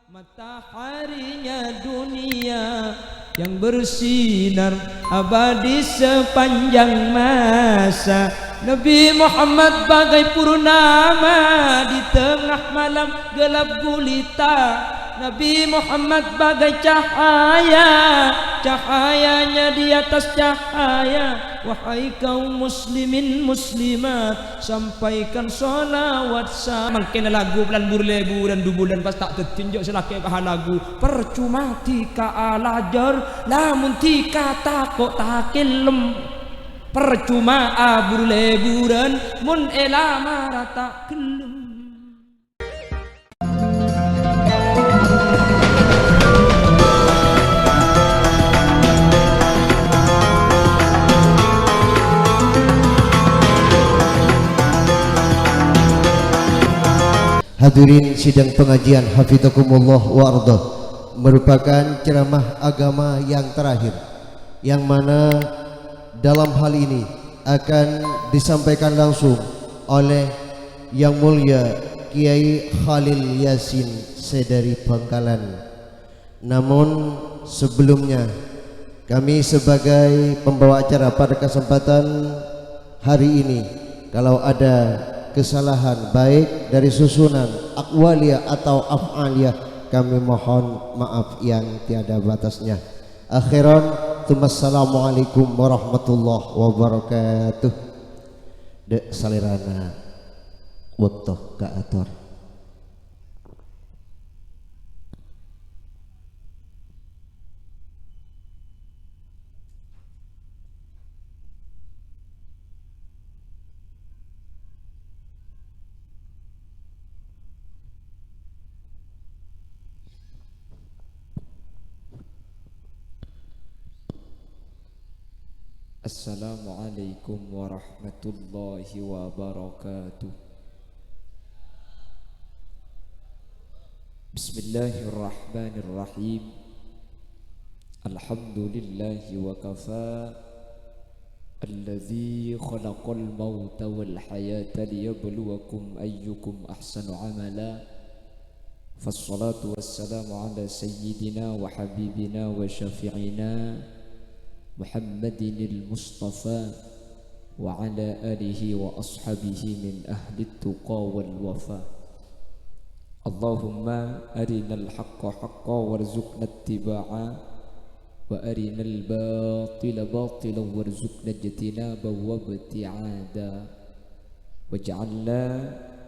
Mataharinya dunia yang bersinar abadi sepanjang masa. Nabi Muhammad bagai purnama di tengah malam gelap gulita. Nabi Muhammad bagai cahaya, cahayanya di atas cahaya. Wahai kaum muslimin muslimat, sampaikan salawat mangkena lagu bulan burlebu dan dubulan pas tak tertunjuk selaki bahan lagu. Percuma tika alajar lamun tika takok takilem. Percuma burleburan mun elama rata kelem. Hadirin sidang pengajian hafizakumullah wa arda, merupakan ceramah agama yang terakhir yang mana dalam hal ini akan disampaikan langsung oleh Yang Mulia Kiai Khalil Yasin Sedari Bangkalan. Namun sebelumnya kami sebagai pembawa acara pada kesempatan hari ini, kalau ada kesalahan baik dari susunan akwaliyah atau af'aliyah, kami mohon maaf yang tiada batasnya. Akhiran, assalamualaikum warahmatullahi wabarakatuh. Dek salirana wetoh kaator. Assalamualaikum warahmatullahi wabarakatuh. Bismillahirrahmanirrahim. Alhamdulillahi wa kafa. Alladzi khalaqal mauta wal hayata liyabluwakum ayyukum ahsanu amala. Fassalatu wassalamu ala sayyidina wa habibina wa syafi'ina Muhammadin al-Mustafa wa ala alihi wa ashabihi min ahli tuqa wal wafa. Allahumma arinal haqqa haqqa warzuqna ittiba'a wa arinal batila batila warzuqna ijtinaba wa ibti'ada waj'alna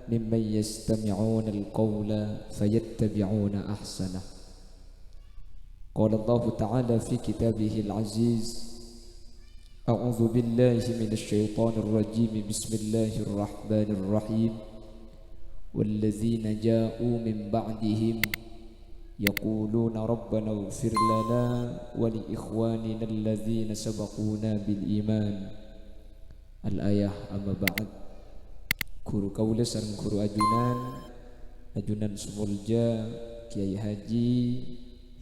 mimman yastami'una al-qawla fayattabi'una ahsanah. قال الله تعالى في كتابه العزيز: أعوذ بالله من الشيطان الرجيم بسم الله الرحمن الرحيم والذين جاءوا من بعدهم يقولون ربنا اغفر لنا ولإخواننا الذين سبقونا بالإيمان. الآية. أما بعد. Guru kaula sareng guru ajunan Sumulja Kiai Haji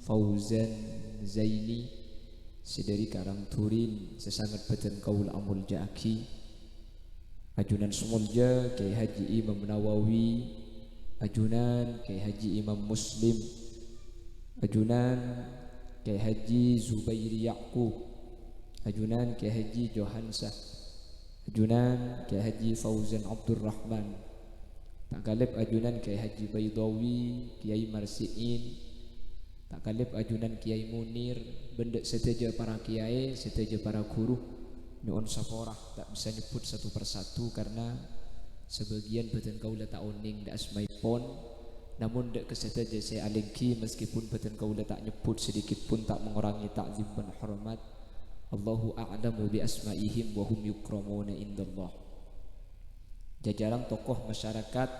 Fauzan Zaini sedari Karang Turin sesangat badan kaula amul jaki. Ajunan Sumulja Kiai Haji Imam Nawawi, ajunan Kiai Haji Imam Muslim, ajunan Kiai Haji Zubairi Yaqub, ajunan Kiai Haji Johansah, ajunan Kiai Haji Fauzan Abdurrahman, tak kalip ajunan Kiai Haji Baidawi, Kiai Marsiin, tak kalip ajunan Kiai Munir, bendek seteja para kiai, seteja para guru, nyuun saporah tak bisa nyebut satu persatu karena sebagian badan kaula tak oning dak asmai pon, namun dak keseteja saya alingki meskipun badan kaula tak nyebut sedikit pun tak mengurangi takzim dan hormat. Allahu a'lamu bi asmaihim wa hum yukramuna indallah. Jajaran tokoh masyarakat,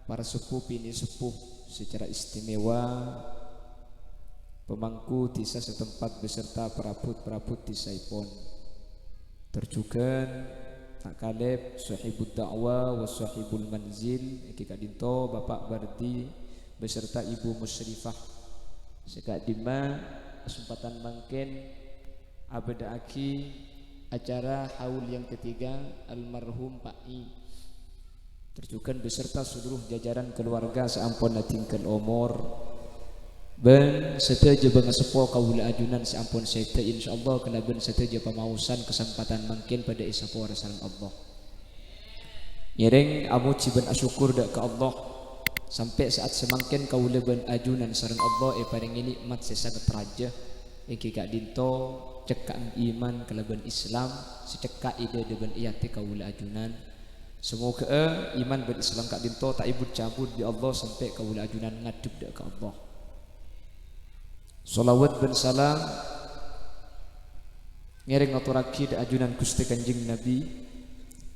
para sepuh bini sepuh secara istimewa, pemangku desa setempat beserta perabot-perabot desa ipon, terjugan tak kalep sahibud da'wah wa sahibul manzil iki kadinto Bapak Bardi beserta Ibu Musyrifah sekak dima kesempatan mangken abadaaki acara haul yang ketiga almarhum Pak I, terjugan beserta seluruh jajaran keluarga seampun tinggal umur Ben seteja bengasepo kaula ajunan sampun sete insyaallah kalaben seteja pamausan kesempatan mangkin pada isapo rasalan Allah. Nyereng amuji ben asyukur dak ke Allah sampai saat semangkin kaula ben ajunan sareng Allah paring nikmat sesangat raja iki gak dinto cekak iman kalaben Islam secekak ide ben iyati kaula ajunan. Semoga iman ben Islam kak dinto tak ibut cabut di Allah sampai kaula ajunan ngadep dak ke Allah. Salawat ben salam ngereng ngaturaki da ajunan Gusti Kanjeng Nabi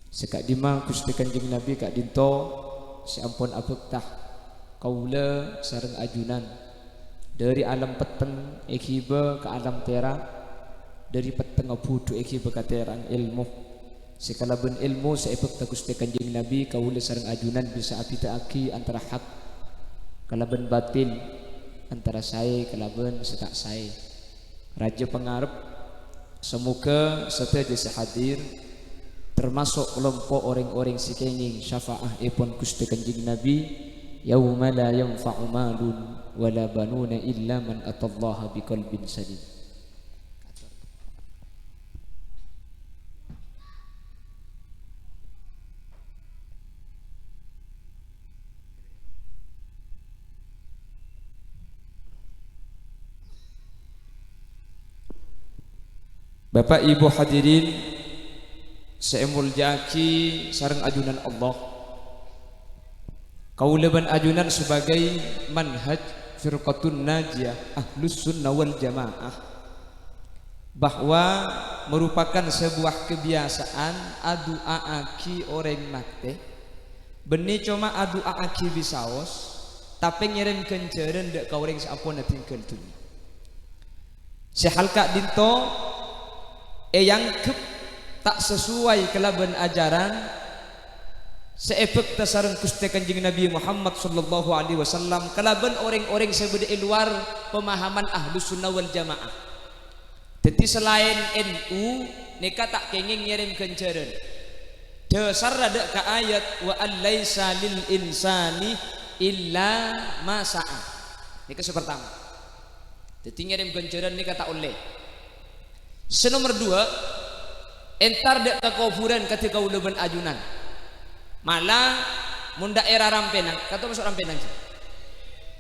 sekak dima Gusti Kanjeng Nabi kak dinto sampun abektah kaula sareng ajunan dari alam peteng ekiba ke alam terang, dari peteng abudu ekiba ke terang ilmu sekalaben ilmu saebekta Gusti Kanjeng Nabi kaula sareng ajunan bisa abitaaki antara hak kalaben batin antara saya kalaben setak saya raja pengarep. Semoga seteja sehadir termasuk kelompok orang-orang sikenging syafaah ipun Gusti Kanjeng Nabi yauma la yanfa'u malun wala banuna illa man atallaha biqalbin salim. Bapak Ibu hadirin saya mulyaki sareng ajunan Allah. Kaula ban ajunan sebagai manhaj firqatun najiyah ahlus sunnah wal jamaah bahwa merupakan sebuah kebiasaan adu aaki orang mate benih cuma adu aaki bisaos tapi ngirim kenceren dek ka orang sampun tinggal dunia sehalka dinto yang tak sesuai kelaban ajaran seefek tasareng Gusti Kanjeng Nabi Muhammad sallallahu alaihi wasallam kelaban orang-orang sebeda luar pemahaman ahlus sunnah wal jamaah. Jadi selain NU nika tak kenging ngirim kenceren dasar ada ka ayat wa allaisa lil insani illa ma sa'a nika pertama. Jadi ngirim kenceren nika tak oleh. Senomor dua entar dek ke kuburan ketika udah ben ajunan malah mun daerah rampenan kata masuk rampenan sih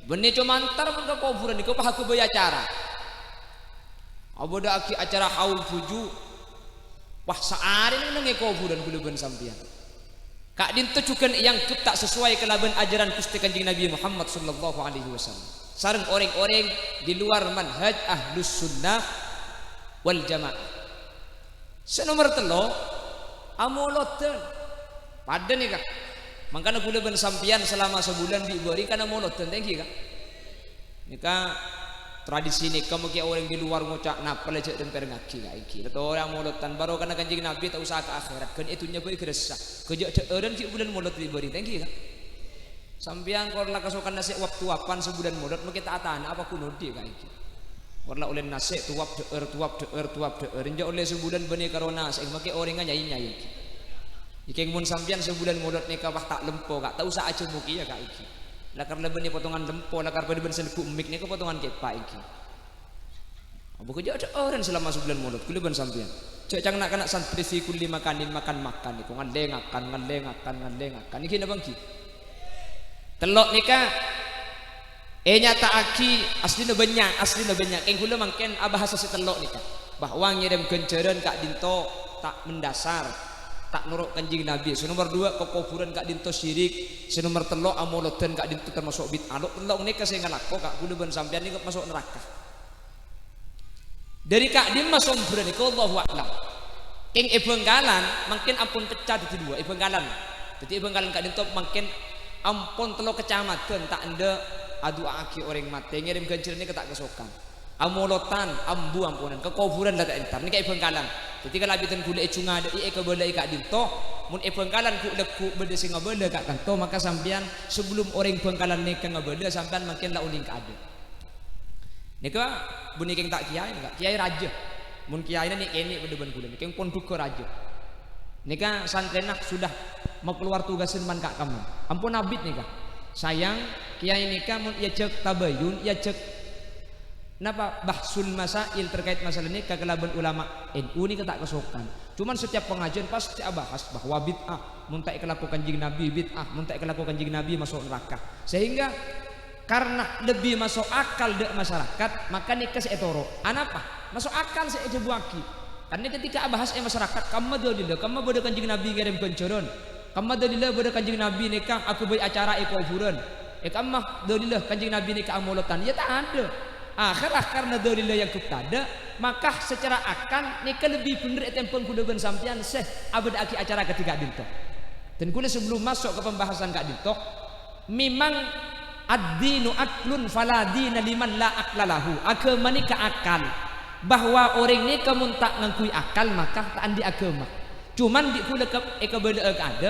benih cuma antar mun ke kuburan itu pak aku bayar acara aboda aki acara haul fuju wah saari ini nge kuburan udah ben sampian kak dintu cukan yang tak sesuai kelaban ajaran Gusti Kanjeng Nabi Muhammad sallallahu alaihi wasallam sareng orang-orang di luar manhaj ahlus sunnah wal jamaah. Senomor telo amoloten pada nih kak makanya kuda ben sampian selama sebulan diberi karena amoloten thank you kak nika tradisi nika mungkin orang di luar ngocak napa lecet dan perengaki kak iki atau orang amoloten baru karena Kanjeng Nabi tak usah ke akhirat kan itunya boleh kerasa kerja ceren sih bulan molot diberi thank you kak sampian kalau lah kasukan nasi waktu apan sebulan molot mungkin tak tahan apa kunodi kak iki warna oleh nasi tuap deer inja oleh sebulan benih karona saya makai orang nyai iki mun sampian sebulan modot nika wah tak lempo kak tak usah aja muki ya kak iki lakar benih potongan lempo lakar benih selku mik nika potongan kepa iki abu kerja ada orang selama sebulan modot kulo ben sampian cek cang nak kena santri si kuli makanin makan iku ngalengakan iki nabang ki telok nika nyata aki asli banyak yang hula mungkin bahasa setelok nih bahwa ngirim kenceran kak dinto tak mendasar tak nurut Kanjeng Nabi. Nomor dua kekufuran kak dinto syirik. Nomor telok amoloten kak dinto termasuk bid'ah. Telok nih kasih ngalako kak hula ban sampean nih masuk neraka. Dari kak dim masuk berani kau Allahu a'lam. King Ibenggalan mungkin ampun pecah di dua Ibenggalan. Jadi Ibenggalan kak dinto mungkin ampun telok kecamatan tak anda adu aki orang mati ngirim kencir ini ketak kesokan amolotan ambu ampunan kekuburan data entar ini kayak Bengkalan ketika labitan gula ecunga ada ke bela kak dinto mun Bengkalan ku leku beda sing ngabela kak kanto maka sampean sebelum orang Bengkalan nika ngabela sampean makin la uning ka ada nika bunyi keng tak kiai enggak kiai raja mun kiai ini kene beda ban gula keng pon duka raja nika santrenak sudah mau keluar tugasin man kak kamu ampun abid nika sayang kiai nikah mun ia cek tabayun ia cek Napa bahsul masail terkait masalah ini kegelaban ulama NU ini tak kesokan. Cuman setiap pengajian pasti bahas bahwa bid'ah muntak kelakukan kanjeng Nabi, bid'ah muntak kelakukan kanjeng Nabi masuk neraka. Sehingga karena lebih masuk akal dek masyarakat, maka nikah seetoro. Anapa? Masuk akal seejebuaki. Karena ketika bahas masyarakat, kamu dolilah, kamu bodoh kanjeng Nabi ngirim koncoron, kamu dolilah bodoh kanjeng Nabi nikah aku buat acara kuburan, kamu dolilah kanjeng Nabi nikah amolotan, ya tak ada. Akhirlah karena dolilah yang kepada, maka secara akal nikah lebih benar tempeng kudaban sampean seh abad aki acara ketika dinto. Dan kula sebelum masuk ke pembahasan kak dinto, memang ad-dinu aklun faladina liman la aklalahu. Agama ni ke akal, bahwa orang ni kamu tak ngakui akal maka tak andi agama. Cuman di kula beda ada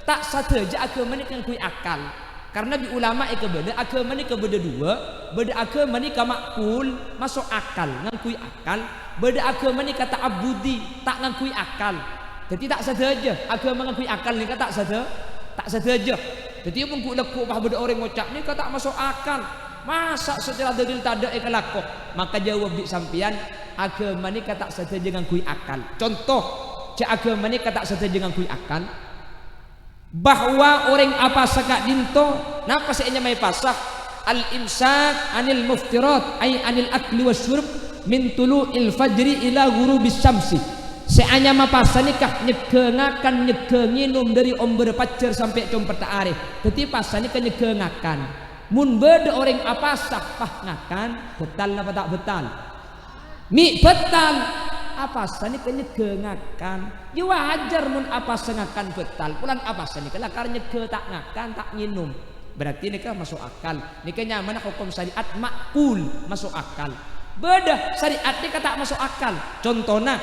tak saja agama ni ngakui akal. Karena di ulama beda agama ni beda dua, beda agama ni makul masuk akal ngakui akal, beda agama ni kata abudi tak ngakui akal. Jadi tak saja agama ngakui akal ni kata tak saja. Jadi pun ku lekuk bah beda orang ngocak ni kata masuk akal. Masa secara dalil tak ada kelakok. Maka jawab di sampian agama ni kata saja ngakui akal. Contoh, cak agama ni kata saja ngakui akal. Bahwa orang apa sakak dinto napa seenya mai pasah al imsak anil muftirat ay anil akli wasyurb min tulu'il fajri ila ghurubis syamsi. Seanya mapasa nikah nyegengakan nyegenginum dari omber pacar sampai compet arif. Teti pasanya ke nyegengakan. Mun beda orang apa sah pah ngakan betal apa tak betal? Mi betal. Apa sani ke nyegengakan? Ya wajar mun apa sengakan betal. Pulan apa sani ke lakar nyege tak ngakan tak nginum. Berarti nikah masuk akal. Nikah nyaman hukum syariat makul masuk akal. Beda syariat nikah tak masuk akal. Contohnya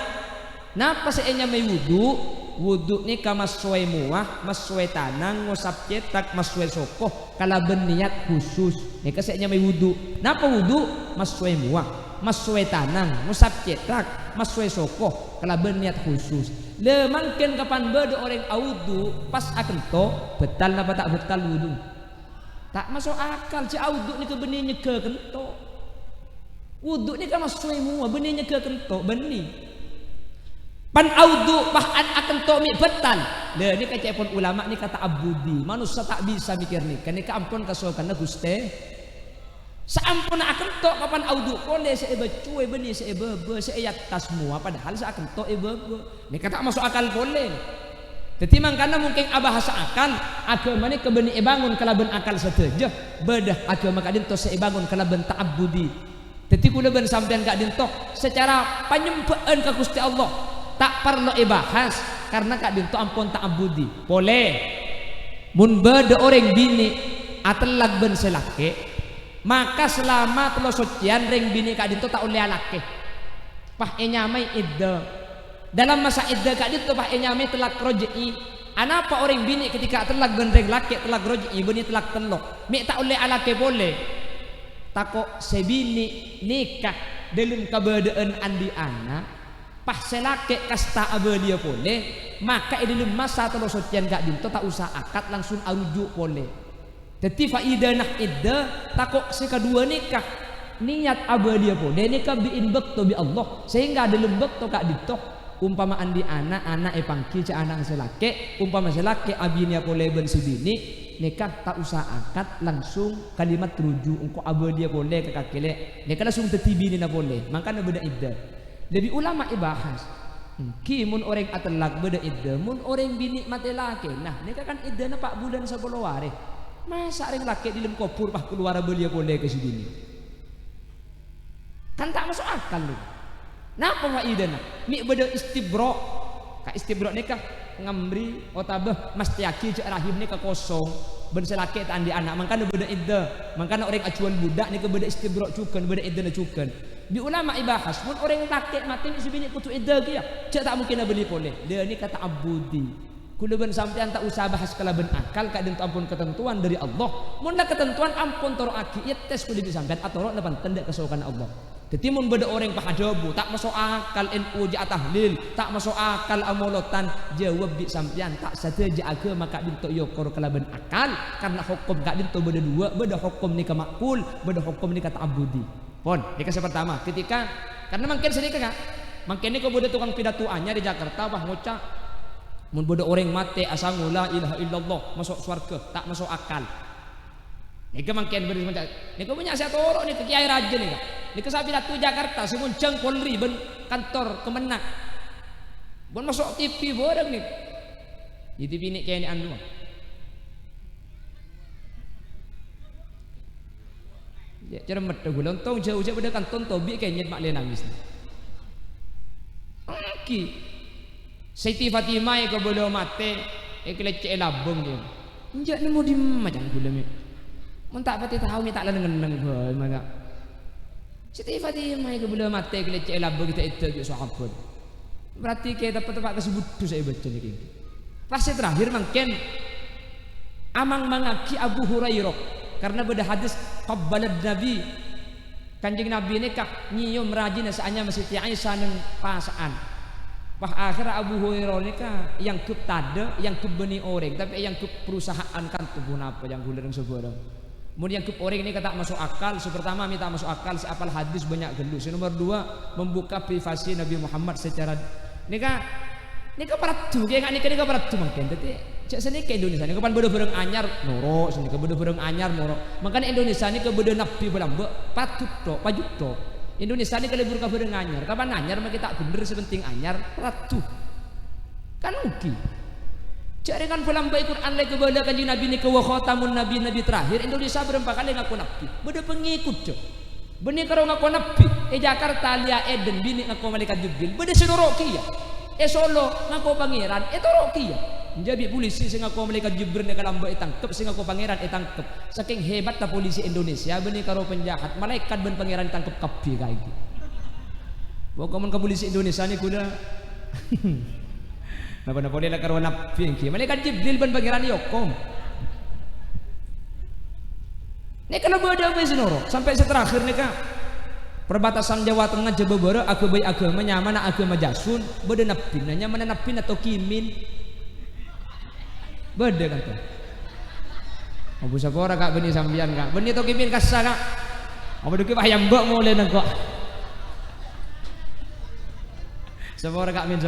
napa seenya may wudu ni ka maswe muah maswe tanang ngusap cetak maswe sokoh kalaban niat khusus ni ka seenya may wudu. Napa wudu? Maswe muah maswe tanang ngusap cetak maswe sokoh kalaban niat khusus. Le mangken kapan beda orang wudu pas akan to betal napa tak betal wudu? Tak masuk akal. Si wudu ni ke benih nyeke kento. Wudu ni ka maswe muah benih nyeke kento benih. Pan audu bahan akan tomi betal. Lah ni kaca pun ulama ni kata abudi. Manusia tak bisa mikir ni. Kan ka ampun kasokan Gusti. Saampun akan to kapan audu boleh saya cuy benih saya bebe saya tas semua padahal saya akan to bebe. Ni kata masuk akal boleh. Jadi mangkana mungkin bahasa akal agama ni kebeni bangun kalaban akal saja. Bedah agama kadin to saya bangun kalaban ta'abbudi. Jadi kula ben sampean gak dintok secara penyembaan ke Gusti Allah. Tak perlu bahas karena kak dinto ampun tak abudi boleh mun beda orang bini atelag ben selake maka selama telo sucian ring bini kak dinto tak oleh alake pah enyamai idda dalam masa idda kak dinto pah enyamai telak rojei anapa orang bini ketika telag ben ring laki telak rojei bini telak telok mi tak oleh alake boleh takok sebini nikah dalam keberadaan andi anak pas selake kasta abelia boleh maka dalam masa telo sucian gak dinto tak usah akad langsung arujuk boleh. Jadi faidanah idda takok sekadua nikah niat abelia boleh nikah biin bekto bi Allah sehingga dalam bekto gak dinto umpama andi anak pangki ca anak selake umpama selake abinya boleh ben sibini nikah tak usah akad langsung kalimat rujuk engko abelia boleh ke kakile nikah langsung tetibini na boleh makanya beda idda. Jadi ulama ibahas kimun orang atelak beda idda mun orang bini mati laki nah ini kan idda na 4 bulan 10 hari masa orang laki di dalam kopur pah keluar belia boleh ke sini kan tak masuk akal lu napa wa idana mi beda istibro ka istibro nikah ngamri otabah mesti aki cek rahim nikah kosong ben selaki tak andi anak makanya beda idda makanya orang acuan budak nikah beda istibro cukan beda idda na cukan. Di ulama ibahas pun orang laki mati ni sebini kutu idda kia cak tak mungkin beli boleh dia ni kata abudi kula ben sampean tak usah bahas kalaban akal kak dinto ampun ketentuan dari Allah mun lah ketentuan ampun toro aki tes kudu disampean atau depan tenda kesukaan Allah. Jadi mun beda orang pahajobu tak masuk akal NU ja tahlil tak masuk akal amolotan jawab di sampean tak saja agama kak dinto yo kor kalaban akal karena hukum kak dinto beda dua beda hukum ni ka makul beda hukum ni kata abudi. Pon, dikasih pertama ketika karena mungkin sedikit kan, mungkin ini kau bodoh tukang pidatoannya di Jakarta bah ngocak, mun bodoh orang mati asal la ilaha illallah masuk surga tak masuk akal. Nika mungkin beri macam, nika punya saya torok nih ke Kiai Raja nih kak, nika saya pidato Jakarta, si muncang Polri ben kantor Kemenak, bon masuk TV bodoh nih, di TV ini kayak ini anu. Ya, cermet dah gula untung jauh-jauh pada kanton tobi kayaknya mak le nangis. Aki. Siti Fatimah yang boleh mati, kelecek labung dia. Enjak nemu di macam gula mi. Mun tak pati tahu mi tak lah ngeneng boy maka. Siti Fatimah yang boleh mati kelecek labung kita itu sahabat. Berarti kita dapat tersebut tu saya baca ni. Fase terakhir mungkin amang mangaki Abu Hurairah. Karena beda hadis qabbalad Nabi kanjeng Nabi ini kak nyium rajin saanya masih Aisyah nang pasaan. Pas akhir Abu Hurairah ini kak yang kep tada yang kep beni orang tapi yang kep perusahaan kan tubuh apa yang gulereng sebarang. Kemudian yang kep orang ini kata masuk akal. Pertama minta masuk akal si apal hadis banyak gelus. Nomor dua membuka privasi Nabi Muhammad secara nikah peratu kayak nikah peratu mungkin. Jadi cek seni ke Indonesia ni kapan bodoh bareng anyar noro seni ke bodoh bareng anyar noro makanya Indonesia ni ke bodoh nabi belamba patut to pajut to Indonesia ni ke lebur ke bareng anyar kapan anyar maka kita bener sepenting anyar patut kan uki cek dengan belamba Quran lagi ke bodoh kanjeng nabi ni ke wakhatamun nabi terakhir Indonesia berempat kali ngaku nabi bodoh pengikut cek benih karo ngaku nabi Jakarta lia Eden bini ngaku malaikat Jibril bodoh senoroki ya Solo ngaku pangeran toroki ya jadi polisi sing aku malaikat Jibril nek lamba itangkep sing aku pangeran itangkep saking hebat ta polisi Indonesia benih karo penjahat malaikat ben pangeran tangkep kabeh kae iki pokoknya ke polisi Indonesia ni kuda napa-napa dia karo nabi iki malaikat Jibril ben pangeran yokom nek kalau beda wis noro sampai seterakhir nek perbatasan Jawa Tengah Jababara agama nyamana agama Jasun beda nabi nanya mana nabi atau kimin beda kan tuh. Abu Sapora kak benih sambian kak. Benih to kimin kasa kak. Abu duki ayam mbok mulai nang kok. Sapora kak min.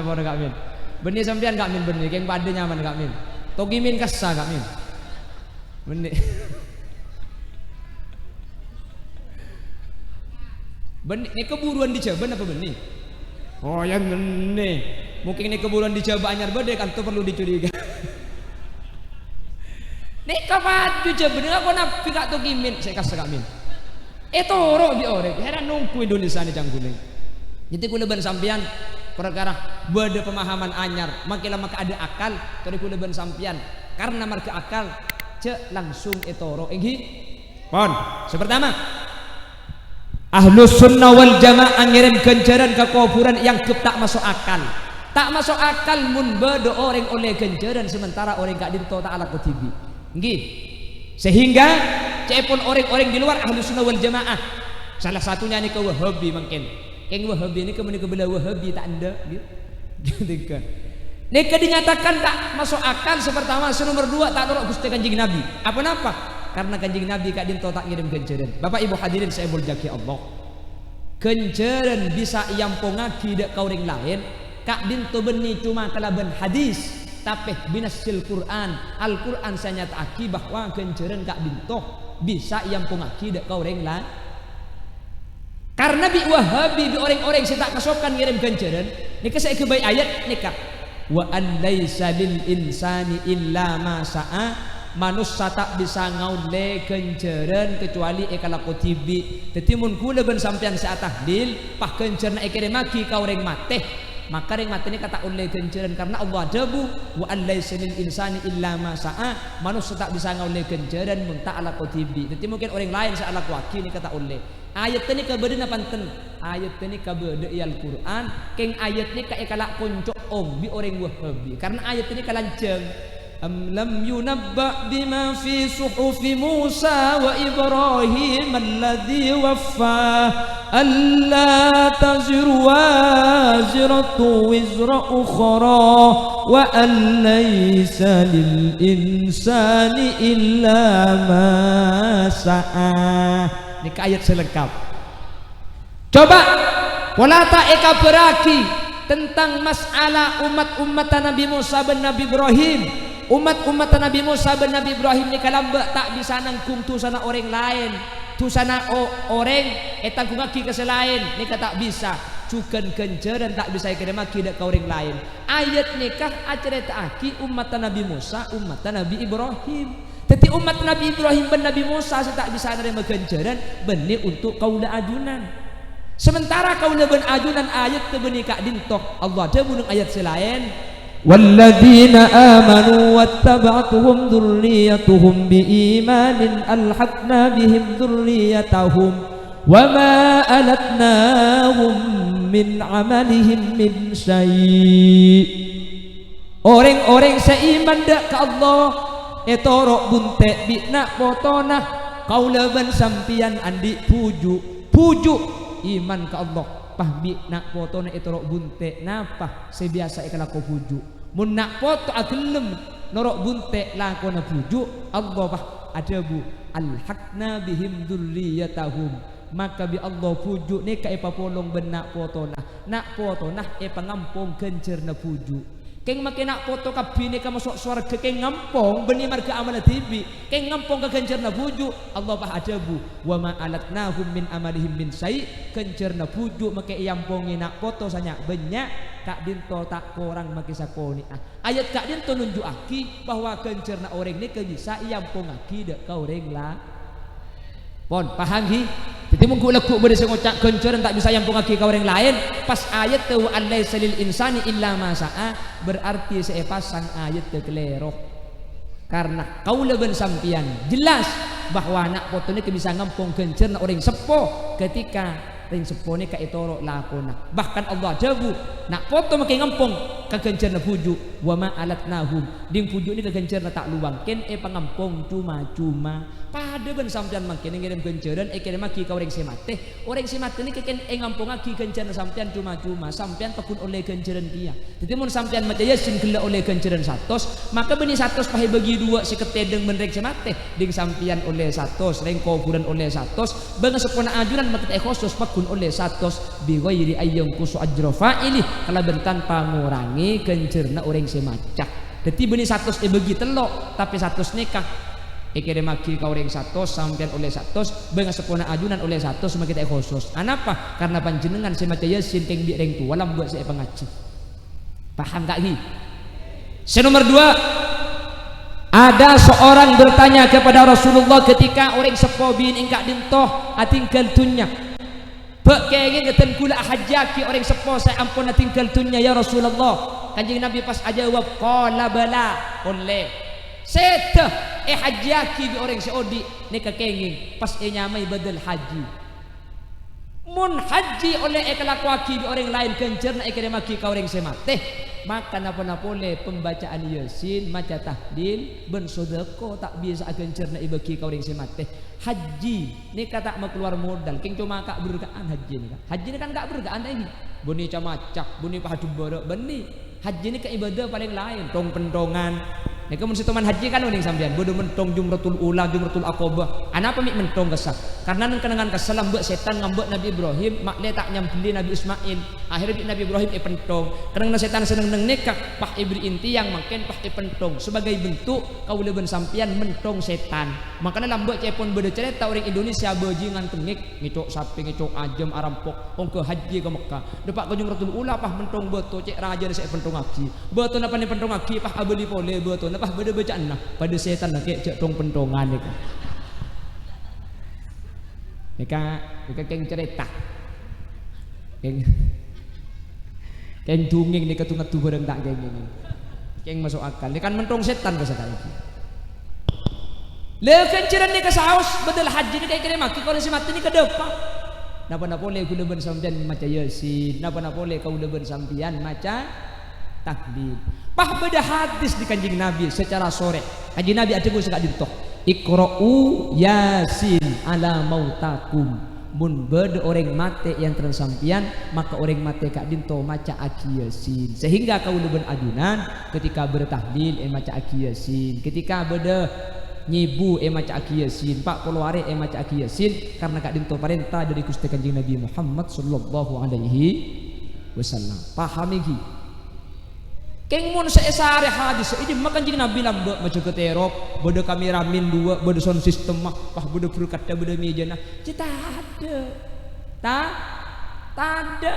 Benih sambian kak min benih keng pade nyaman kak min. To kimin kasa kak min. Benih. Benih ini keburuan di Jaban apa benih? Oh yang benih. Mungkin ini keburuan di Jaban anyar beda kan tuh perlu dicurigai. Nek kapan juga bener aku nabi kak tuh kimin saya kasih kak min toro di orek heran nunggu Indonesia ni cangguling jadi kuleban sampian perkara beda pemahaman anyar makin lama ada akal tadi kuleban sampian karena marga akal cek langsung toro enghi pon sepertama Ahlus Sunnah wal Jamaah ngirim ganjaran ke kuburan yang tak masuk akal mun beda orang oleh ganjaran sementara orang gak dinto ta'ala kutibi nggih sehingga cepon orang-orang di luar Ahlus Sunnah wal Jamaah salah satunya nih ke Wahabi mungkin yang Wahabi ini kemudian kebelah Wahabi tak ada gitu kan nika dinyatakan tak masuk akal sepertama nomor dua tak dorok Gusti Kanjeng Nabi apa karena Kanjeng Nabi kak dinto tak ngirim ganjaran Bapak Ibu hadirin saya muljaki Allah ganjaran bisa yampongaki dek kauring lain kak dinto benih cuma kalaban hadis tapi binasil Quran Al-Quran saya nyataki bahwa ganjaran kak dintoh bisa yang pengaki dek kau orang lah karena bi Wahabi bi orang-orang saya tak kasokan ngirim ganjaran nika saya kebaik ayat nika wa an laisa lil insani illa ma sa'a manusia tak bisa ngaule ganjaran kecuali ekala kotibi dadi mun kula ben sampean sa tahlil pah ganjaran ekere maki kau orang mate maka yang mati ini kata oleh ganjaran karena Allah dabu wa an laisa lil insani illa ma sa'a manusia tak bisa ngoleh ganjaran mun tak ala kotibi jadi mungkin orang lain sa ala kuaki ini kata oleh ayat ini kabeda panten ayat ini kabeda Al-Quran keng ayat ini kaikala konco bi orang Wahabi karena ayat ini kalanjang am lam yunabba bima fi suhufi Musa wa Ibrahim alladhi waffa alla taziru waziratu wizra ukhra wa an laysa lil insani illa ma sa'a ini ayat selengkap Coba wala ta'ika beraki tentang masalah umat-umat Nabi Musa bin Nabi Ibrahim. Umat-umat Nabi Musa bin Nabi Ibrahim ni kalamba tak bisa nangkung tu sana orang lain, tu sana orang etang kungaki ke selain ni tak bisa cukan kenceran tak bisa maki dak ke orang lain. Ayat nikah acerita aki umat Nabi Musa, umat Nabi Ibrahim. Tetapi umat Nabi Ibrahim dan Nabi Musa tak bisa nerima kenceran benih untuk kaula ajunan. Sementara kaula ben ajunan ayat tu benih kak dintok Allah ada bunung ayat selain walladzina amanu wattaba'tuhum dzurriyyatuhum biimanin alhaqna bihim dzurriyyatahum wama alatnahum min amalihim min syai'. Orang-orang seiman dak ke Allah etorok buntek bikna potona kaula ben sampian andi puju iman ke Allah pahbi nak foto na itorok bunte napa sebiasa ikala ko puju mun nak foto agelem norok bunte la ko na puju Allah pah adabu alhaqna bihim dzurriyyatahum maka bi Allah puju ne ka ipapolong benak foto nah e pangampong kencer na puju keng makin nak foto kabine ka masuk swarga keng ngampong beni marga amal tibi keng ngampong ka kencerna puju Allah bah adabu wa ma alatnahum min amalihim min syai kencerna puju make iampongi nak foto sanya banyak kak dinto tak korang make sakoni ayat kak dinto nunjuk aki bahwa kencerna orang ni ke bisa iampong aki dak ka orang lah pon paham hi jadi mungku lekuk berde ngocak kenceran tak bisa yampung aki ka orang lain pas ayat tu allaisa lil insani illa ma sa'a berarti saya pasang ayat tu kelero karena kaula ben sampian jelas bahwa nak foto ni bisa ngampung kencerna orang sepo ketika ring sepo ni ka itoro lakona bahkan Allah jabu nak foto make ngampung ka kencerna puju wa ma alatnahum ding puju ni ka kencerna tak luang ken pangampung cuma-cuma pada ben sampean makin ngirim kenceran kene maki ka orang semate ni keken ngampung aki kenceran sampean cuma-cuma sampean pakun oleh kenceran dia jadi mun sampean maca yasin gela oleh kenceran 100 maka benih 100 pahe bagi dua si ketedeng menrek semate ding sampean oleh 100 reng kuburan oleh 100 bang sepona ajuran maket khusus pakun oleh 100 bi ghairi ayyam kusu ajra fa'ili kala bentan pangurangi kencerna orang semacak jadi benih 100 bagi telok tapi 100 nikah kira maki kau orang 100 sampean oleh 100 bang sepona ajunan oleh 100 semakin khusus kenapa karena panjenengan semacam yasin keng bi reng tua lam buat saya pengaji paham gak hi nomor 2 ada seorang bertanya kepada Rasulullah ketika orang sepo bin ingkak dintoh atinggal tunya bek kengin ngeten kula hajaki orang sepo saya ampun atinggal tunya ya Rasulullah kanjeng Nabi pas ajawab qala bala oleh sete hajaki bi orang Saudi ni kekenging pas nyamai badal haji mun haji oleh kelakuaki bi orang lain kencerna maki ka orang semate maka napa boleh pembacaan yasin maca tahlil ben sedekah tak bisa kencerna ibaki ka orang semate haji ni kata mau keluar modal king cuma kak bergaan haji ni kan gak bergaan ini buni camacak buni pahadu borok beni haji ni ke ibadah paling lain tong pentongan nek mun teman haji kan uning sampean bodo mentong jumratul ula jumratul aqabah anapa mik mentong kesah karena nang kenangan kesalam mbek setan ngambek Nabi Ibrahim makle tak nyambeli Nabi Ismail akhirnya Nabi Ibrahim pentong karena setan seneng neng nikah pah ibri inti yang makin pah pentong sebagai bentuk kaula ben sampean mentong setan makanya lambek cepon beda cerita orang Indonesia bajingan tengik ngicok sapi ngicok ajam arampok ong ke haji ke Mekah depak ke jumratul ula pah mentong beto cek raja saya pentong aki beto napa ni pentong aki pah abeli pole beto apa beda bacaan nah pada setan nak cek tong pentongan ni Nika keng cerita keng dunging ni ketungat tu bareng tak keng ini keng masuk akal ni kan mentong setan ke setan lekan ceran ni ke saus bedel haji ni kayak kira maki kalau si mati ni ke depan napa boleh kau leben sampian maca yasin napa boleh kau leben sampian maca tahlil pah beda hadis di kanjeng Nabi secara sore kanjeng Nabi ada pun sekak dintok iqra'u yasin ala mautakum mun beda orang mate yang tersampian maka orang mate kak dinto maca aki yasin sehingga kau leben ajunan ketika bertahlil maca aki yasin ketika beda nyibu maca aki Yasin, pak keluare maca aki Yasin karena kak dinto perintah dari Gusti Kanjeng Nabi Muhammad sallallahu alaihi wasallam. Paham iki? Keng mun seesare hadis ini makan Kanjeng Nabi lambe maca keterop, bodo kameramin dua, bodo sound system mah, bodo perkata bodo meja nah. Cita ada. Tak ada.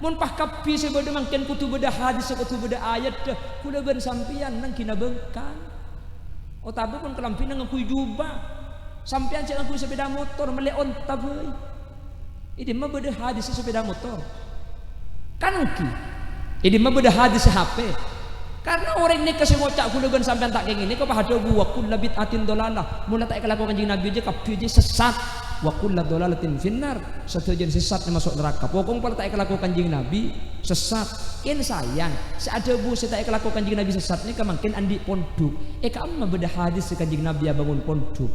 Mun pah kapi sebeda mangken kutu beda hadis kutu beda ayat dah kula ben sampean nang kina bengkang oh tabu pun kelampi nang ngakui jubah sampean cek ngakui sepeda motor meleon tabu ini mah beda hadis sepeda motor kan ki ini mah beda hadis HP karena orang ini kasih ngocak kula ben sampean tak kayak gini kau pah ada gua kullu bid'atin dolalah mun tak kelakuan Kanjeng Nabi aja kapi aja sesat wa kullu dolalatin finnar satu jenis sesat yang masuk neraka pokong pala tak kelakuan Kanjeng Nabi sesat ken sayang seada bu saya tak kelakuan Kanjeng Nabi sesat ni kemangkin andi pondok kamu beda hadis Kanjeng Nabi bangun pondok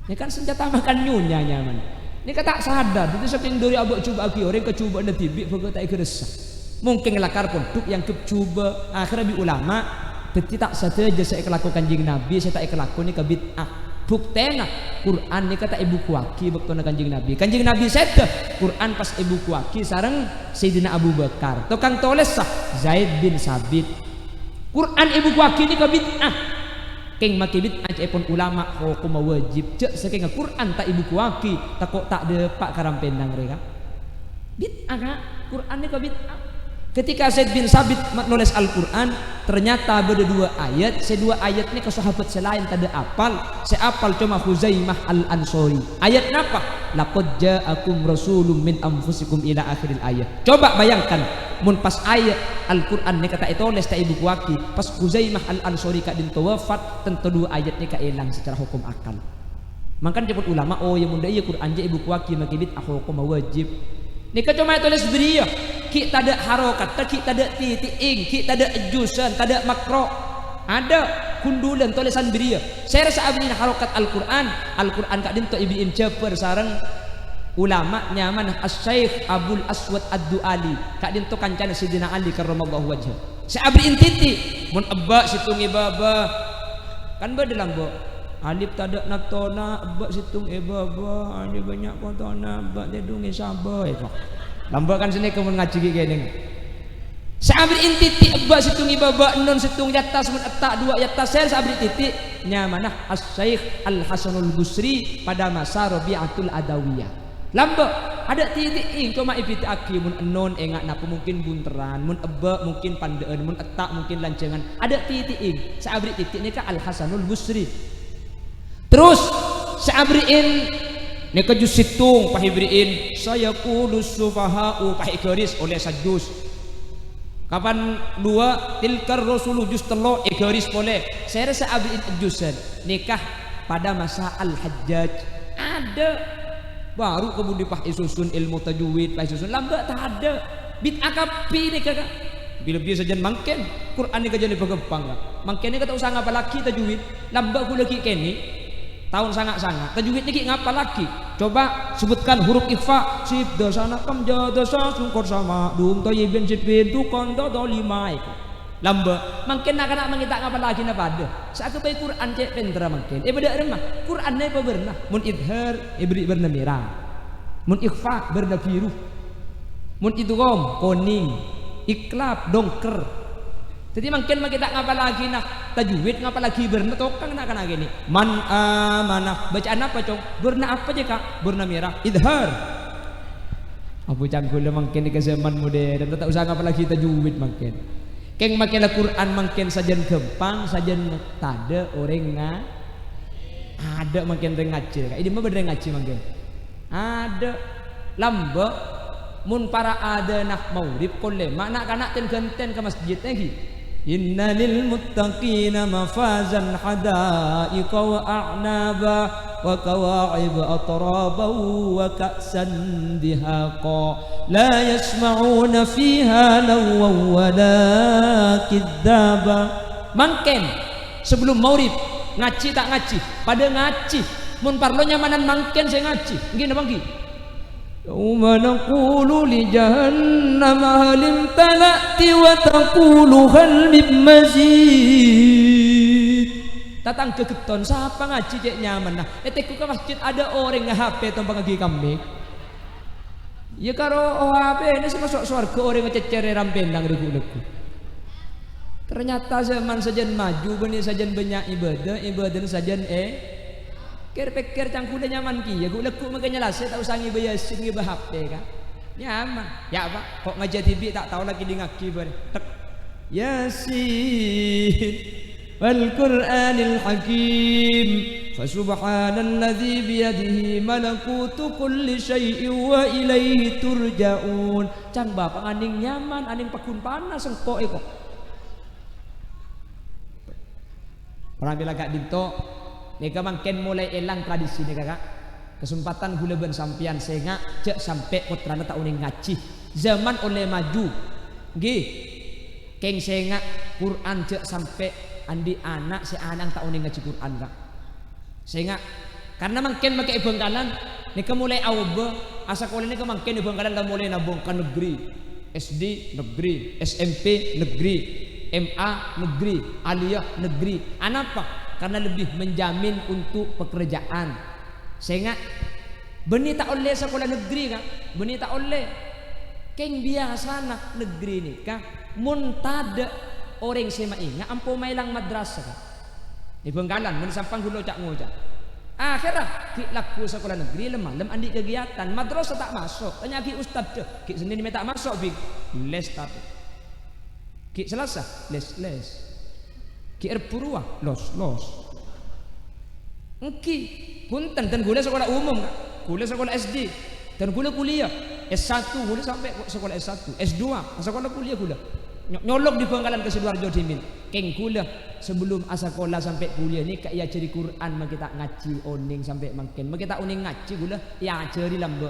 ini kan senjata makan nyonya nyaman ini kata sadar itu saking dari abak coba aki orang kecoba nanti bi pokok tak keresah mungkin lakar pondok yang kecoba akhirnya bi ulama tapi tak saja saya kelakuan Kanjeng Nabi saya tak kelakuan ni kebid'ah buktena Quran ni kata ibu kuaki waktu Kanjeng Nabi sedeh Quran pas ibu kuaki sareng Sayyidina Abu Bakar tukang tulis sah Zaid bin Sabit Quran ibu kuaki ni bid'ah keng make bid'ah cepon ulama hukum wajib cek saking Quran tak ibu kuaki takok tak de pak karam pendang mereka bid'ah kak Quran ni bid'ah ketika Zaid bin Sabit menulis Al-Quran ternyata ada dua ayat sedua ayat ini ke sahabat selain tak ada apal seapal cuma Huzaimah Al-Ansori ayat apa? Laqad ja'akum rasulun min anfusikum ila akhiril ayat coba bayangkan mun pas ayat Al-Quran ini kata itulis tak ibu kuaki pas Huzaimah Al-Ansori kak dinto wafat tentu dua ayat ini kailang secara hukum akal makanya cepet ulama oh yang munda iya Quran je ibu kuaki makibit hukum wajib nika cuma tulis beriya ki tada harokat ki tada titik ki tada jusan tada makro ada kundulan tulisan beriya saya rasa abdi harokat Al-Quran kak dinto ibiin ceper sareng ulama nyaman as-Syekh Abdul Aswad Ad-Duali kak dinto kancana Sidina Ali karramallahu wajhah saya abdiin titik mun abba situng ibaba kan beda lambo alif tadak natona abak situng baba ada banyak kotona abak dedungi sabai lambat kan sini kamu ngaji gini sabri titik abak situng baba non situng yatas mun atak dua yatas saya sabri titik nyamanah as-Syekh Al-Hasanul Busri pada masa Rabi'atul Adawiyah lambat ada titik cuma ibiti aki mun non enggak napa mungkin bunteran mun abak mungkin pandaan mun atak mungkin lancengan ada titik sabri titik ni ka Al-Hasanul Busri terus sa'abriin nika jus situng pahibriin saya kulus sufaha'u pahikaris oleh sajus kapan dua tilkar rasulu jus telo ikaris boleh saya rasa abriin jusan nikah pada masa Al-Hajjaj ada baru kemudian pah isusun ilmu tajwid pah isusun lambat tak ada bid'ah kapi nikah bila biasa saja mangken Quran ni kajian dipegepang mangken ni kata usah ngapa laki tajwid lambat ku lagi keni tahun sangat-sangat tajwid ni ngapa lagi coba sebutkan huruf ikhfa sif dasana kam jadasa sungkor sama dum tayyibin sifin tu kondo do lima itu lamba mungkin nak mengita ngapa lagi na pada saat baik Quran cek pendera mungkin beda remah Quran ni apa berna mun idhar ibri berna merah mun ikhfa berna biru mun idgham kuning iklab dongker jadi mungkin kita ngapa lagi nak tajwid ngapa lagi berna tokang nak kena gini man amanah bacaan apa cong berna apa je kak berna merah idhar Abu Cangkul mungkin ke zaman modern tak usah ngapa lagi tajwid mungkin keng makin Al-Quran mungkin sajen gempang sajen tada orang ada mungkin ngaji kak ini mah bener ngaji mungkin ada lamba mun para ada nak maurib kolema nak kanak ten genten ke masjid lagi inna lil muttaqina mafazan hadaiqa wa a'naba wa kawa'ib atraba wa ka'san dihaqa la yasma'una fiha lawan wa la kidzaba mangken sebelum maurib ngaji tak ngaji pada ngaji mun parlo nyamanan mangken saya ngaji nggih napa nggih Yawma naqulu li jahannam hal imtala'ti wa taqulu hal min mazid datang ke keton siapa ngaji cek nyaman nah eteku ke masjid ada orang nge HP tumpang lagi kami ya karo HP ini masuk surga orang ngececer rampendang ribu-ribu ternyata zaman sajan maju benih sajan banyak ibadah sajan pikir cangkuda nyaman ki ya gue lekuk makanya lah saya tak usah ngibayasin ngibah HP kan nyaman ya pak kok ngaji TV tak tahu lagi di ngaki ber Yasin wal Qur'anil Hakim fasubhanalladzi biyadihi malakutu kulli syai'in wa ilaihi turja'un cang bapak aning nyaman aning pakun panas engko eko orang bila gak dinto nika mangken mulai elang tradisi nih kakak kesempatan gula ben sampian sehingga cek sampai putrana tak uning ngaji zaman oleh maju nggih keng sehingga Quran cek sampai andi anak si anak tak uning ngaji Quran kak sehingga karena mangken make Bangkalan nika mulai awbe asa sekolah nika mangken Bangkalan dah mulai nabung kan negeri SD negeri SMP negeri MA negeri aliyah negeri anapa karena lebih menjamin untuk pekerjaan sehingga benih tak oleh sekolah negeri kan benih tak oleh keng biasa nak negeri ni kan muntada orang sema ingat ampo mailang madrasah kan di Bangkalan mun sampang gulo cak ngocak akhirnya ki laku sekolah negeri lemah andi kegiatan madrasah tak masuk tanya ki ustaz je ki sendiri tak masuk big les tapi ki selasa les ki erpurua los engki punten dan gula sekolah umum kan gula sekolah SD dan gula kuliah S1 gula sampai sekolah S1 S2 sekolah kuliah gula nyolok di Bangkalan ke Sidoarjo Dimin keng gula sebelum sekolah sampai kuliah ni kayak ceri Quran mak kita ngaji oning sampai makin mak kita oning ngaji gula ya ceri lambe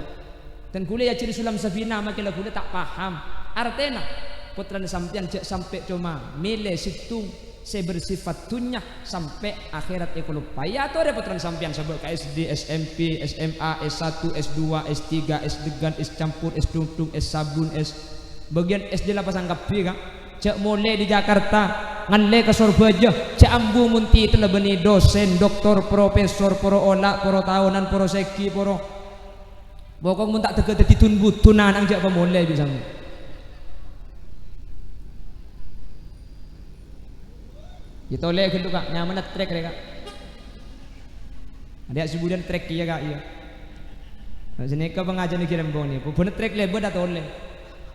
dan gula ya ceri sulam safina mak gula tak paham artena putrane sampean cek sampai cuma milih situng saya bersifat dunya sampai akhirat lupa ya atau ada putrane sampean sebab ke SD SMP SMA S1 S2 S3 S degan S campur S tungtung S sabun S bagian SD lah pasang kapi kan cek mulai di Jakarta nganle ke Surabaya cek ambu munti itu lebeni dosen doktor profesor poro olah poro tahunan poro seki poro bokong mun tak tege ditun butunan ang cek pemulai bisa kita oleh gitu kak nyaman trek mereka ada sebulan trek iya kak iya sini ke pengajian ni kirim boni pun trek lebar atau oleh